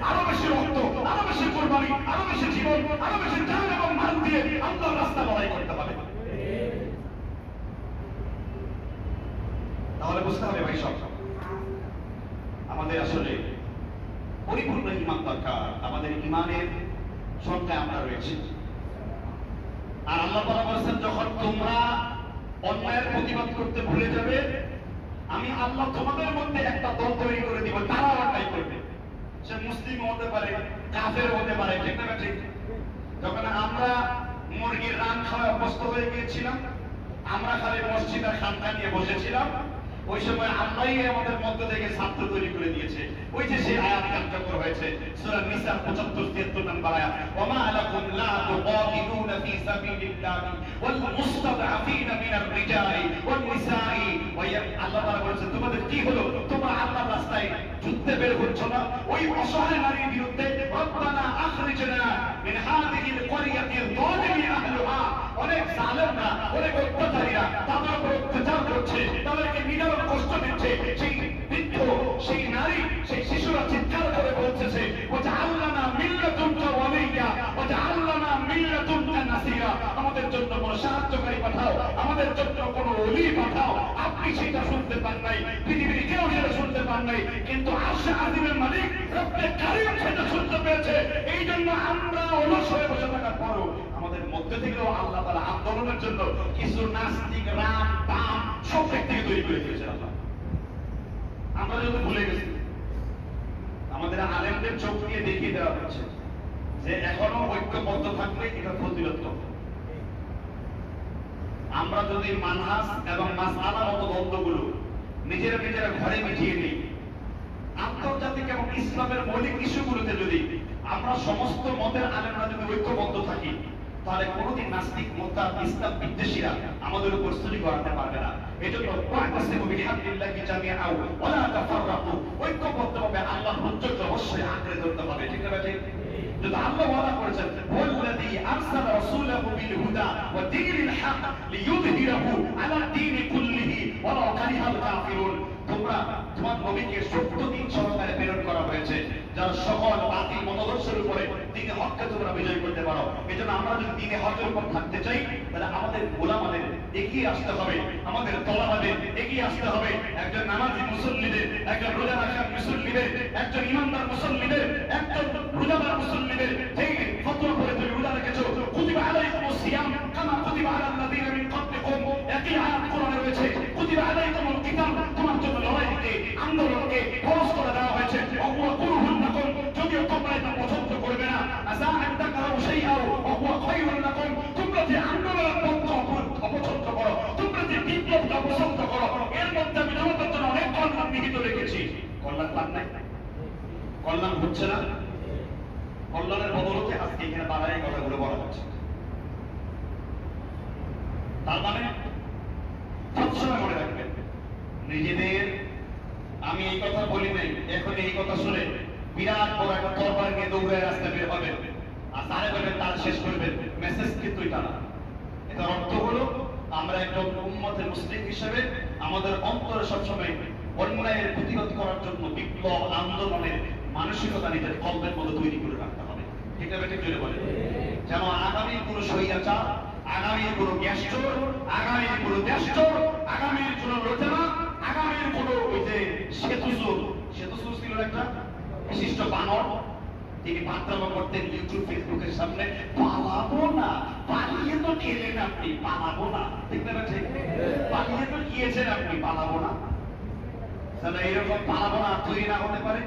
আরো বেশি রক্ত, আরো বেশি কোরবানি, আরো বেশি জীবন, আরো বেশি জান এবং মাল দিয়ে আল্লাহর রাস্তায় লড়াই করতে হবে। তাহলে বুঝতে হবে ভাই সব আমাদের আসলে পরিপূর্ণ ঈমান দরকার। আমাদের ঈমানের সংখ্যায় আমরা রয়েছি। আর আল্লাহ তাআলা বলেছেন, যখন তোমরা অন্যায়ের প্রতিবাদ করতে ভুলে যাবে, আমি আল্লাহ তোমাদের মধ্যে একটা দল তৈরি করে দিব, তারা অন্যায় করবে। সে মুসলিম হতে পারে, কাফের হতে পারে, ঠিক না ঠিক? যখন আমরা মুরগির রান খাওয়া অভ্যস্ত হয়ে গিয়েছিলাম, আমরা খালি মসজিদ আর খানকা নিয়ে বসেছিলাম, ওই সময় আল্লাহই আমাদের মধ্য থেকে ছাত্র তৈরি করে দিয়েছে। ওই যে সেই আয়াত কার্যকর হয়েছে সূরা নিসা 75-73 নম্বর আয়াত, ওমা লাকুম লা তুকাতিলুনা ফি সাবিলিল্লাহি ওয়াল মুস্তাদআফিনা মিনার রিজালি ওয়ান নিসাই। আল্লাহ তাআলা বলেছেন, তোমাদের কি হলো? তোমরা আল্লাহর রাস্তায় যুদ্ধে বের হচ্ছ না ওই অসহায় নারীর বিরুদ্ধে? রব্বানা আখরিজনা মিন হাযিহিল ক্বরিয়াতিল যালিমি আহলুহা। অনেক জালেমরা, অনেক অত্যাচারীরা তাদের উপর অত্যাচার করছে, তাদেরকে নিদারুণ কষ্ট দিচ্ছে। সেই বৃদ্ধ, সেই নারী, সেই শিশুরা চিৎকার করে বলতেছে, ওয়াজআলনা মিন লাদুনকা ওয়ালিয়্যা ওয়াজআলনা মিন লাদুনকা নাসীরা। আমাদের জন্য কোনো সাহায্যকারী পাঠাও, আমাদের জন্য কোনো ওলি পাঠাও। আপনি সেটা শুনতে পান নাই, পৃথিবীর কেউ সেটা শুনতে পান নাই, কিন্তু আরশে আজিমের মালিক রব্বে কারীম সেটা শুনতে পেয়েছে। এই জন্য আমরা অলস হয়ে বসে থাকার পরও আমাদের মধ্যে থেকেও আল্লাহ তাআলা আন্দোলনের জন্য কিছু নাস্তিক, রাম, বাম সব ব্যক্তিকে তৈরি করে দিয়েছেন আল্লাহ। আমরা যদি ভুলে গেছি, আমাদের আলেমদের চোখ দিয়ে দেখিয়ে দেওয়া হচ্ছে যে এখনো ঐক্যবদ্ধ থাকলে এটা ফজিলত হবে। আমরা যদি মানহাজ এবং মাসআলার মতো দ্বন্দ্বগুলো নিজেরা ঘরে মিটিয়ে নিই, আন্তর্জাতিক এবং ইসলামের মৌলিক ইস্যুগুলোতে যদি আমরা সমস্ত মতের আলেমরা যদি ঐক্যবদ্ধ থাকি, তাহলে কোনোদিন নাস্তিক, মুরতাদ, ইসলাম বিদ্বেষীরা আমাদের উপর ছুরি করাতে পারবে না। এজন্য ওয়াতাসিমু বিহাবলিল্লাহি জামিআন ওয়া লা তাফাররাকু, ঐক্যবদ্ধভাবে আল্লাহর হুজ্জত অবশ্যই আঁকড়ে ধরতে হবে, ঠিক না ঠিক? যদি আল্লাহ ওয়াদা করেছেন, ওয়াল্লাযী আরসালা রাসূলাহু বিল হুদা ওয়া দীনিল হক লিইয়ুযহিরাহু আলা দীনি কুল্লিহি ওয়ালাউ কারিহাল কাফিরুন। তোমরা তোমার নবীকে সত্য দিন সহকারে প্রেরণ করা হয়েছে, যারা সকল বাতিল মতাদর্শের উপরে দ্বীনে হককে তোমরা বিজয় করতে পারো। এজন্য আমরা যদি দ্বীনে হকের উপর থাকতে চাই, তাহলে আমাদের ওলামাদের এগিয়ে আসতে হবে, আমাদের তলাবাদের এগিয়ে আসতে হবে। একজন নামাজি মুসল্লিদের, একজন রোজা রাখার মুসল্লিদের, একজন ইমানদার মুসল্লিদের, একজন রোজাদার মুসল্লিদের যেই ফতোয়া করে তুমি রোজা রেখেছো, কুতিবা আলাইকুমুস সিয়াম কামা কুতিবা আলাল্লাযীনা মিন ক্বাবলিকুম, একই আয়াত কোরআনে রয়েছে, কুতিবা আলাইকুমুল কিতাল, তোমার জন্য লড়াইকে, আন্দোলনকে খরচ করে দেওয়া হয়েছে। ওয়া কুরহুন লাকুম, যদিও তোমরা এটা পছন্দ করবে না, আসা আন তাকরাহু শাইআন ওয়া হুয়া খায়রুন লাকুম, তোমরা যে আন্দোলনের পন্থা অপছন্দ করো, তোমরা যে বিপ্লবটা পছন্দ করো, এর মধ্যে আমি তোমাদের জন্য অনেক কল্যাণ নিহিত রেখেছি। কল্যাণ পান নাই? কল্যাণ হচ্ছে না? কল্যাণের বদলতে আজকে এখানে বাড়াই কথাগুলো বলা হচ্ছে। তার মানে সবসময় মনে রাখবেন, নিজেদের, আমি এই কথা বলি নাই, এখন এই কথা শুনে বিরাট বড় একটা তরবার নিয়ে দৌড়ে রাস্তায় বের হবেন আর তারে বলবেন তার শেষ করবেন, মেসেজ কিন্তু এটা না। এটার অর্থ হলো আমরা একজন উম্মতে মুসলিম হিসেবে আমাদের অন্তরে সবসময় অন্যায়ের প্রতিরোধ করার জন্য বিপ্লব আন্দোলনের মানসিকতা নিজের কল্পের মধ্যে তৈরি করে রাখতে হবে, ঠিক আছে? ঠিক জোরে বলে, যেন আগামী কোনো স্বৈরাচার, আগামীর কোনো গ্যাসচোর, আগামীর কোনো দেশচোর, আগামীর কোনো লোটেরা, আগামীর কোনো ওই যে সেতুচোর ছিল একটা বিশিষ্ট বানর, তিনি বার্তালাপ করতেন ইউটিউব ফেসবুকের সামনে, পালাবো না, পালিয়ে তো গেলেন আপনি, পালাবো না, ঠিক না ঠিক? পালিয়ে তো গিয়েছেন আপনি, পালাবো না। তাহলে এরকম পালাবো না তৈরি না হতে পারে।